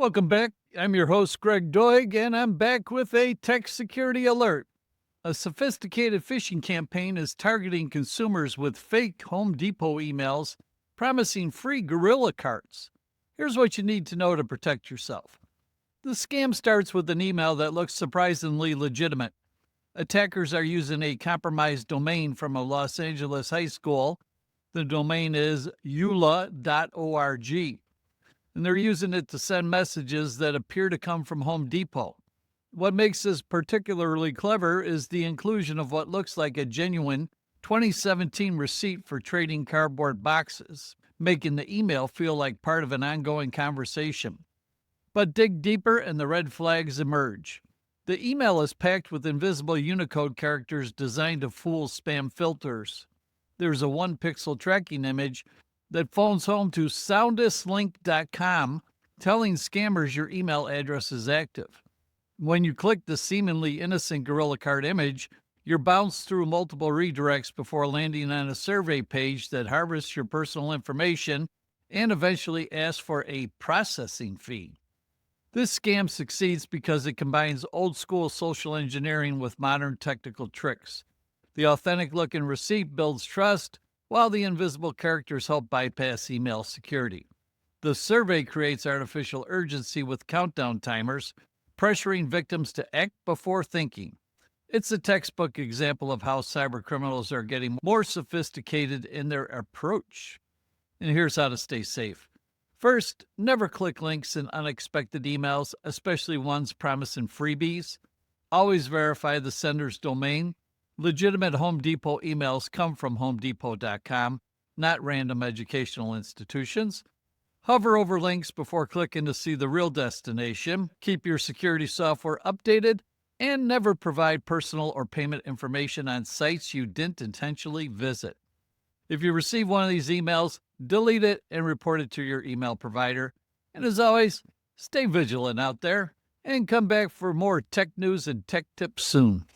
Welcome back. I'm your host, Greg Doig, and I'm back with a tech security alert. A sophisticated phishing campaign is targeting consumers with fake Home Depot emails promising free Gorilla carts. Here's what you need to know to protect yourself. The scam starts with an email that looks surprisingly legitimate. Attackers are using a compromised domain from a Los Angeles high school. The domain is eula.org, and they're using it to send messages that appear to come from Home Depot. What makes this particularly clever is the inclusion of what looks like a genuine 2017 receipt for trading cardboard boxes, making the email feel like part of an ongoing conversation. But dig deeper and the red flags emerge. The email is packed with invisible Unicode characters designed to fool spam filters. There's a 1 pixel tracking image that phones home to soundeslink.com, telling scammers your email address is active. When you click the seemingly innocent Gorilla Card image, you're bounced through multiple redirects before landing on a survey page that harvests your personal information and eventually asks for a processing fee. This scam succeeds because it combines old school social engineering with modern technical tricks. The authentic looking receipt builds trust, while the invisible characters help bypass email security. The survey creates artificial urgency with countdown timers, pressuring victims to act before thinking. It's a textbook example of how cybercriminals are getting more sophisticated in their approach. And here's how to stay safe. First, never click links in unexpected emails, especially ones promising freebies. Always verify the sender's domain. Legitimate Home Depot emails come from homedepot.com, not random educational institutions. Hover over links before clicking to see the real destination. Keep your security software updated, and never provide personal or payment information on sites you didn't intentionally visit. If you receive one of these emails, delete it and report it to your email provider. And as always, stay vigilant out there and come back for more tech news and tech tips soon.